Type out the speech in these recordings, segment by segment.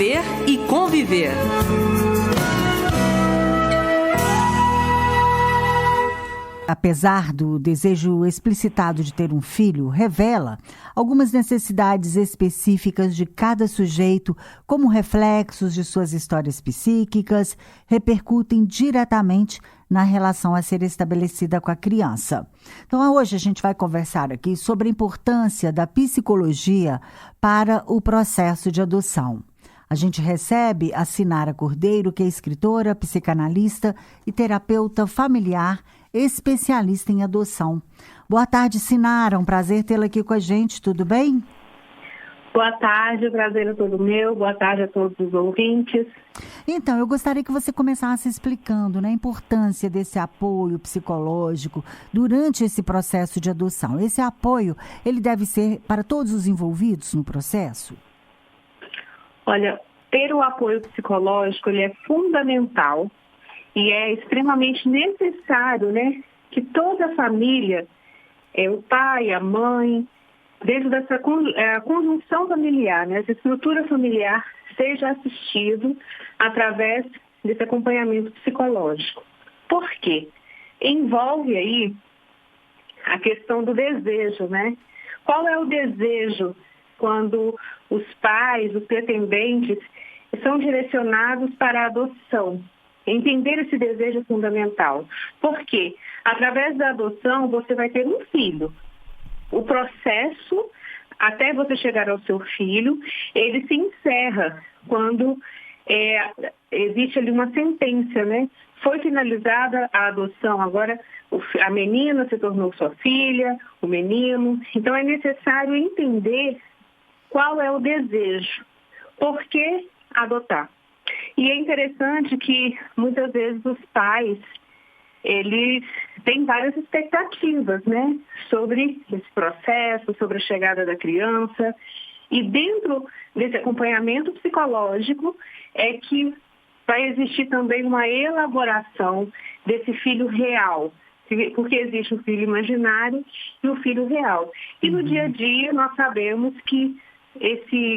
viver e conviver. Apesar do desejo explicitado de ter um filho, revela algumas necessidades específicas de cada sujeito, como reflexos de suas histórias psíquicas, repercutem diretamente na relação a ser estabelecida com a criança. Então, hoje a gente vai conversar aqui sobre a importância da psicologia para o processo de adoção. A gente recebe a Sinara Cordeiro, que é escritora, psicanalista e terapeuta familiar, especialista em adoção. Boa tarde, Sinara. Um prazer tê-la aqui com a gente. Tudo bem? Boa tarde, o prazer é todo meu. Boa tarde a todos os ouvintes. Então, eu gostaria que você começasse explicando, né, a importância desse apoio psicológico durante esse processo de adoção. Esse apoio, ele deve ser para todos os envolvidos no processo? Olha, ter o apoio psicológico, ele é fundamental e é extremamente necessário, né, que toda a família, o pai, a mãe, dentro dessa conjunção familiar, né, essa estrutura familiar, seja assistido através desse acompanhamento psicológico. Por quê? Envolve aí a questão do desejo, né? Qual é o desejo quando os pais, os pretendentes, são direcionados para a adoção? Entender esse desejo é fundamental. Por quê? Através da adoção, você vai ter um filho. O processo, até você chegar ao seu filho, ele se encerra quando existe ali uma sentença, né? Foi finalizada a adoção, agora a menina se tornou sua filha, o menino. Então é necessário entender qual é o desejo, por que adotar. E é interessante que muitas vezes os pais, eles têm várias expectativas, né, sobre esse processo, sobre a chegada da criança. E dentro desse acompanhamento psicológico é que vai existir também uma elaboração desse filho real, porque existe o filho imaginário e o filho real. E no dia a dia nós sabemos que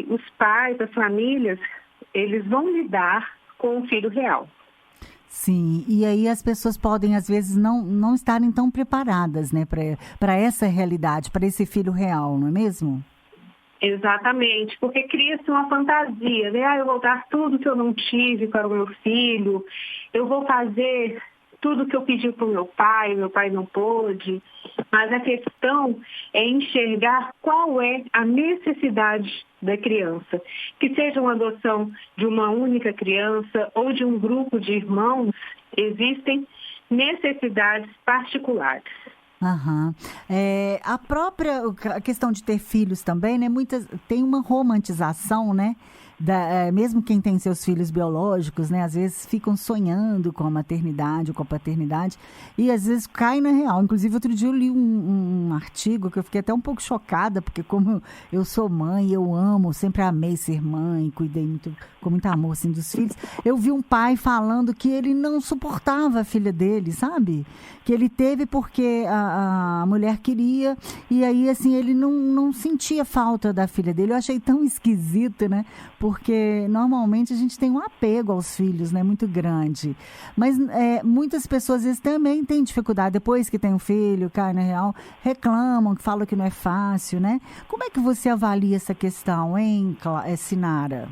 os pais, as famílias, eles vão lidar com o filho real. Sim, e aí as pessoas podem, às vezes, não estarem tão preparadas, né, para essa realidade, para esse filho real, não é mesmo? Exatamente, porque cria-se uma fantasia, né? Eu vou dar tudo que eu não tive para o meu filho, eu vou fazer tudo que eu pedi para o meu pai não pôde, mas a questão é enxergar qual é a necessidade da criança. Que seja uma adoção de uma única criança ou de um grupo de irmãos, existem necessidades particulares. Aham. A questão de ter filhos também, né? Tem uma romantização, né? Mesmo quem tem seus filhos biológicos, né? Às vezes ficam sonhando com a maternidade ou com a paternidade e às vezes cai na real. Inclusive, outro dia eu li um artigo que eu fiquei até um pouco chocada, porque como eu sou mãe, eu amo, sempre amei ser mãe, cuidei com muito amor, assim, dos filhos. Eu vi um pai falando que ele não suportava a filha dele, sabe? Que ele teve porque a mulher queria e aí, assim, ele não sentia falta da filha dele. Eu achei tão esquisito, né? Porque normalmente a gente tem um apego aos filhos, né, muito grande. Mas muitas pessoas às vezes também têm dificuldade, depois que tem um filho, cai na real, reclamam, falam que não é fácil, né? Como é que você avalia essa questão, hein, Sinara?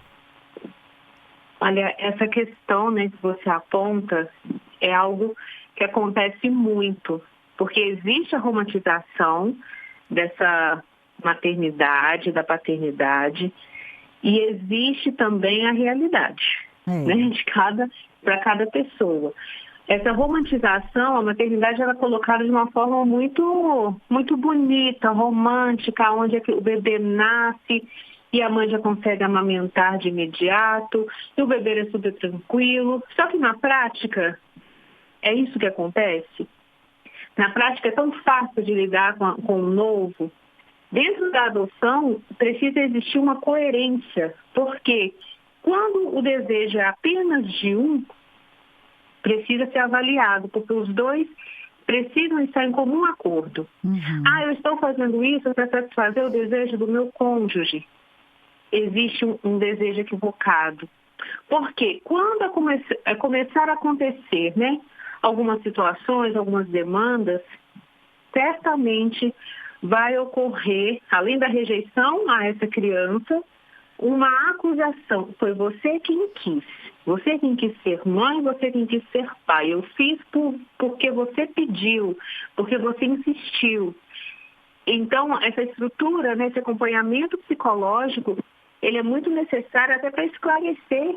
Olha, essa questão, né, que você aponta é algo que acontece muito, porque existe a romantização dessa maternidade, da paternidade, e existe também a realidade, né, para cada pessoa. Essa romantização, a maternidade, ela é colocada de uma forma muito, muito bonita, romântica, onde o bebê nasce e a mãe já consegue amamentar de imediato, e o bebê é super tranquilo. Só que na prática, é isso que acontece. Na prática é tão fácil de lidar com o novo. Dentro da adoção, precisa existir uma coerência, porque quando o desejo é apenas de um, precisa ser avaliado, porque os dois precisam estar em comum acordo. Eu estou fazendo isso para satisfazer o desejo do meu cônjuge. existe um desejo equivocado. Porque quando começar a acontecer, né, algumas situações, algumas demandas, certamente vai ocorrer, além da rejeição a essa criança, uma acusação. Foi você quem quis. Você quem quis ser mãe, você quem quis ser pai. Eu fiz porque você pediu, porque você insistiu. Então, essa estrutura, né, esse acompanhamento psicológico, ele é muito necessário até para esclarecer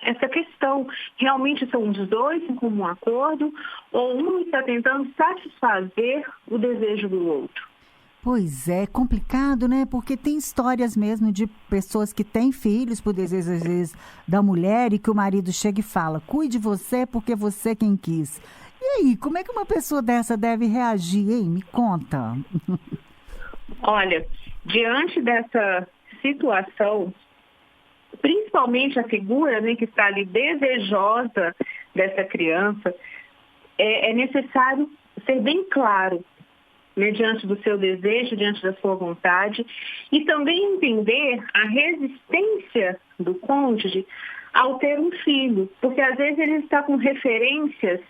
essa questão. Realmente são os dois em comum acordo ou um está tentando satisfazer o desejo do outro? Pois é, complicado, né? Porque tem histórias mesmo de pessoas que têm filhos por desejo, às vezes, da mulher e que o marido chega e fala, cuide de você porque você quem quis. E aí, como é que uma pessoa dessa deve reagir, hein? Me conta. Olha, diante dessa situação, principalmente a figura, né, que está ali desejosa dessa criança, é necessário ser bem claro, né, diante do seu desejo, diante da sua vontade, e também entender a resistência do cônjuge ao ter um filho, porque às vezes ele está com referências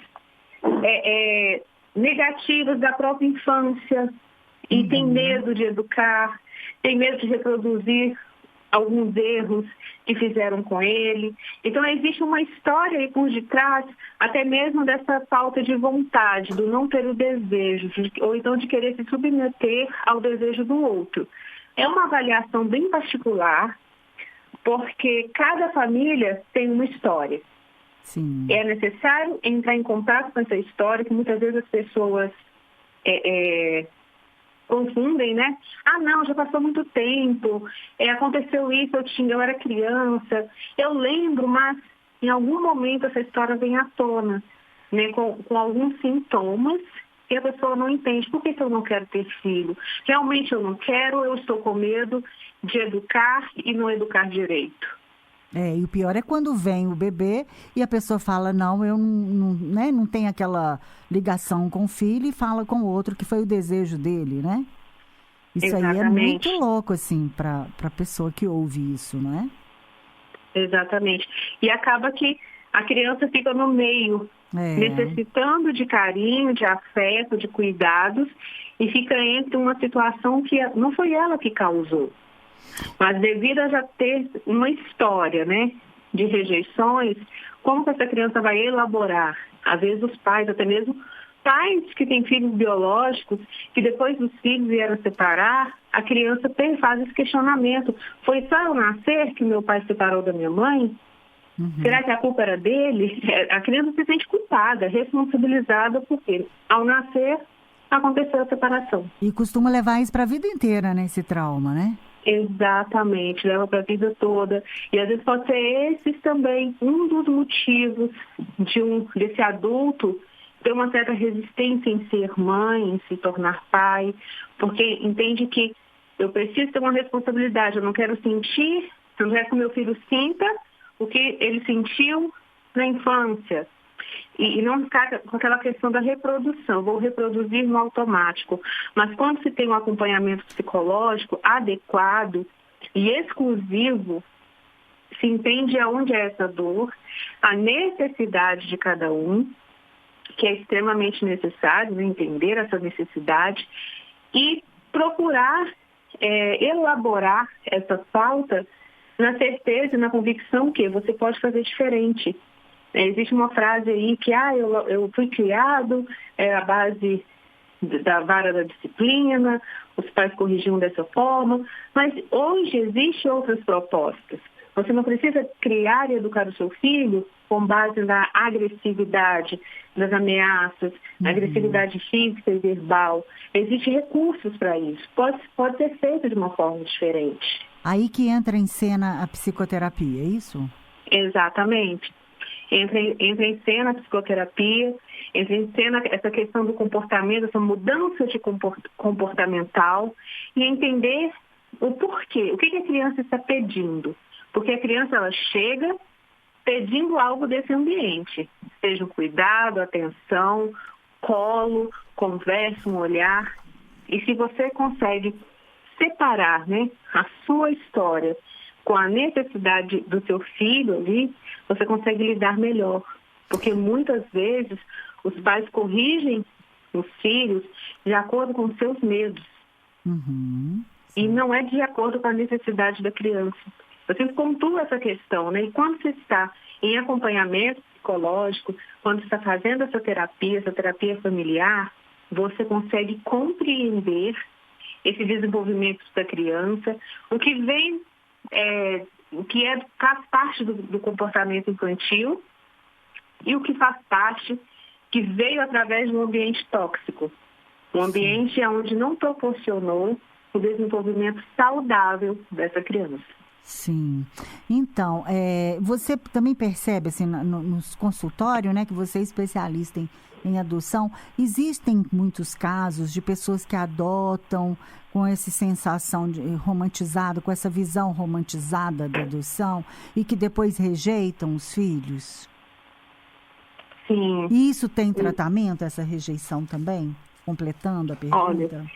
negativas da própria infância e tem medo de educar, tem medo de reproduzir alguns erros que fizeram com ele. Então, existe uma história aí por detrás, até mesmo dessa falta de vontade, do não ter o desejo, ou então de querer se submeter ao desejo do outro. É uma avaliação bem particular, porque cada família tem uma história. Sim. É necessário entrar em contato com essa história, que muitas vezes as pessoas confundem, né? Ah, não, já passou muito tempo, aconteceu isso, eu era criança, eu lembro, mas em algum momento essa história vem à tona, né? Com alguns sintomas e a pessoa não entende. Por que eu não quero ter filho? Realmente eu não quero, eu estou com medo de educar e não educar direito. E o pior é quando vem o bebê e a pessoa fala, não, eu não tenho aquela ligação com o filho e fala com o outro que foi o desejo dele, né? Isso Exatamente. Aí é muito louco, assim, para a pessoa que ouve isso, não é? Exatamente. E acaba que a criança fica no meio, necessitando de carinho, de afeto, de cuidados, e fica entre uma situação que não foi ela que causou. Mas devido a já ter uma história, né, de rejeições, como que essa criança vai elaborar? Às vezes os pais, até mesmo pais que têm filhos biológicos, que depois dos filhos vieram separar, a criança faz esse questionamento. Foi só eu nascer que meu pai se separou da minha mãe? Será que a culpa era dele? A criança se sente culpada, responsabilizada, porque ao nascer aconteceu a separação. E costuma levar isso para a vida inteira, né, esse trauma, né? Exatamente, leva para a vida toda. E às vezes pode ser esses também um dos motivos desse adulto ter uma certa resistência em ser mãe, em se tornar pai, porque entende que eu preciso ter uma responsabilidade, eu não quero sentir, eu não quero que o meu filho sinta o que ele sentiu na infância. E não ficar com aquela questão da reprodução, vou reproduzir no automático. Mas quando se tem um acompanhamento psicológico adequado e exclusivo, se entende aonde é essa dor, a necessidade de cada um, que é extremamente necessário, né, entender essa necessidade e procurar elaborar essa falta na certeza e na convicção que você pode fazer diferente. Existe uma frase aí que eu fui criado à base da vara da disciplina, os pais corrigiam dessa forma, mas hoje existem outras propostas. Você não precisa criar e educar o seu filho com base na agressividade, nas ameaças, na agressividade física e verbal. Existem recursos para isso. Pode ser feito de uma forma diferente. Aí que entra em cena a psicoterapia, é isso? Exatamente. Entra em cena a psicoterapia, entra em cena essa questão do comportamento, essa mudança de comportamental e entender o porquê, o que a criança está pedindo. Porque a criança ela chega pedindo algo desse ambiente, seja um cuidado, atenção, colo, conversa, um olhar. E se você consegue separar, né, a sua história com a necessidade do seu filho ali, você consegue lidar melhor. Porque muitas vezes os pais corrigem os filhos de acordo com os seus medos. Uhum. E não é de acordo com a necessidade da criança. Eu sempre pontuo essa questão, né? E quando você está em acompanhamento psicológico, quando você está fazendo essa terapia familiar, você consegue compreender esse desenvolvimento da criança, o que vem, faz parte do comportamento infantil e o que faz parte que veio através de um ambiente tóxico. Um ambiente onde não proporcionou o desenvolvimento saudável dessa criança. Sim. Então, você também percebe, assim, nos consultórios, né, que você é especialista em adoção, existem muitos casos de pessoas que adotam com essa sensação de romantizada, com essa visão romantizada da adoção e que depois rejeitam os filhos? Sim. E isso tem tratamento, essa rejeição também? Completando a pergunta. Olha,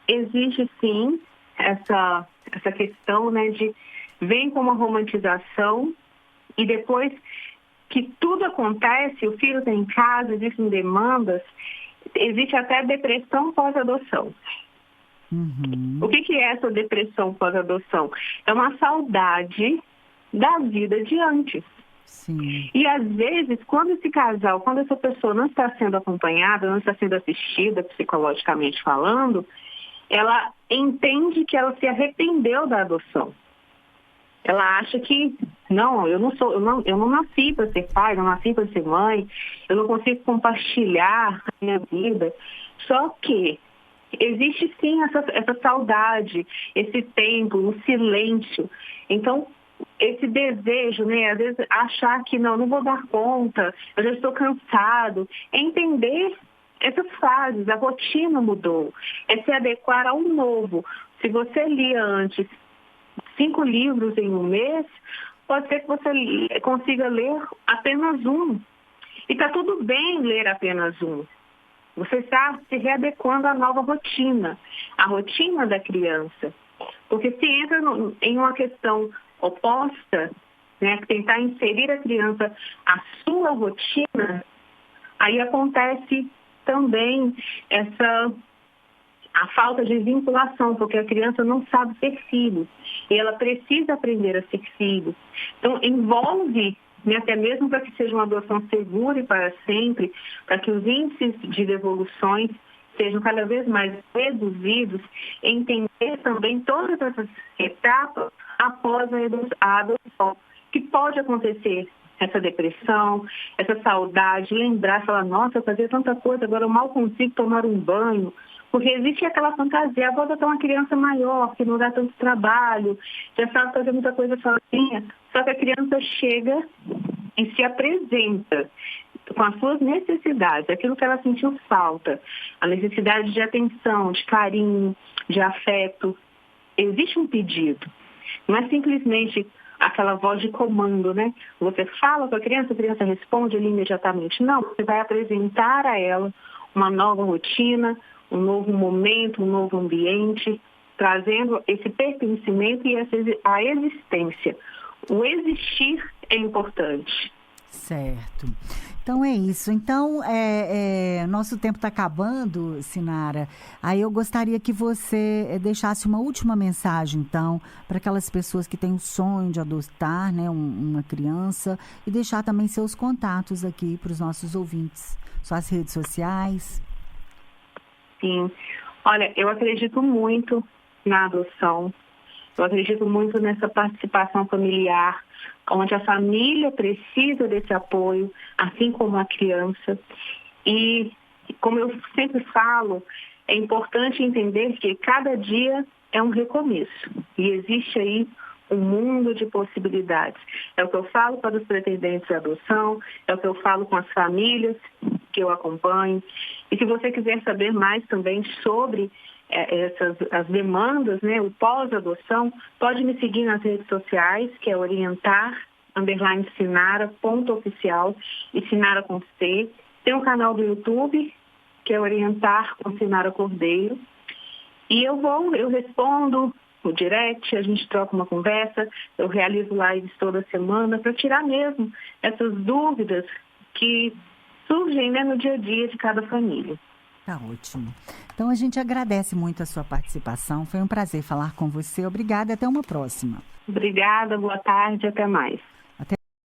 existe sim essa questão, né, de vem com uma romantização e depois que tudo acontece, o filho está em casa, existem demandas, existe até depressão pós-adoção. Uhum. O que é essa depressão pós-adoção? É uma saudade da vida de antes. Sim. E às vezes, quando essa pessoa não está sendo acompanhada, não está sendo assistida psicologicamente falando, ela entende que ela se arrependeu da adoção. Ela acha que, não, eu não nasci para ser pai, não nasci para ser mãe, eu não consigo compartilhar a minha vida. Só que existe sim essa saudade, esse tempo, o silêncio. Então, esse desejo, né, às vezes achar que não vou dar conta, eu já estou cansado, é entender essas fases, a rotina mudou, é se adequar ao novo. Se você lia antes 5 livros em um mês, pode ser que você consiga ler apenas um. E está tudo bem ler apenas um. Você está se readequando à nova rotina, a rotina da criança. Porque se entra em uma questão oposta, né, tentar inserir a criança à sua rotina, aí acontece também a falta de vinculação, porque a criança não sabe ser filho e ela precisa aprender a ser filho. Então, envolve, né, até mesmo para que seja uma adoção segura e para sempre, para que os índices de devoluções sejam cada vez mais reduzidos, entender também todas essas etapas após a adoção, que pode acontecer essa depressão, essa saudade, lembrar, falar, nossa, eu fazia tanta coisa, agora eu mal consigo tomar um banho, porque existe aquela fantasia, vou adotar uma criança maior, que não dá tanto trabalho, já sabe fazer muita coisa sozinha, só que a criança chega e se apresenta com as suas necessidades, aquilo que ela sentiu falta, a necessidade de atenção, de carinho, de afeto. Existe um pedido, não é simplesmente aquela voz de comando, né? Você fala com a criança responde ali imediatamente. Não, você vai apresentar a ela uma nova rotina, um novo momento, um novo ambiente, trazendo esse pertencimento e a existência. O existir é importante. Certo. Então é isso. Então, nosso tempo está acabando, Sinara. Aí eu gostaria que você deixasse uma última mensagem, então, para aquelas pessoas que têm o sonho de adotar, né, uma criança, e deixar também seus contatos aqui para os nossos ouvintes, suas redes sociais. Sim. Olha, eu acredito muito na adoção. Eu acredito muito nessa participação familiar, onde a família precisa desse apoio, assim como a criança. E, como eu sempre falo, é importante entender que cada dia é um recomeço. E existe aí um mundo de possibilidades. É o que eu falo para os pretendentes de adoção, é o que eu falo com as famílias que eu acompanho. E se você quiser saber mais também sobre as demandas, né, o pós-adoção, pode me seguir nas redes sociais, que é orientar_Sinara.oficial e Sinara com C. Tem um canal do YouTube, que é Orientar com Sinara Cordeiro. E eu respondo no direct, a gente troca uma conversa, eu realizo lives toda semana para tirar mesmo essas dúvidas que surgem, né, no dia a dia de cada família. Tá ótimo. Então a gente agradece muito a sua participação. Foi um prazer falar com você. Obrigada, até uma próxima. Obrigada, boa tarde, até mais.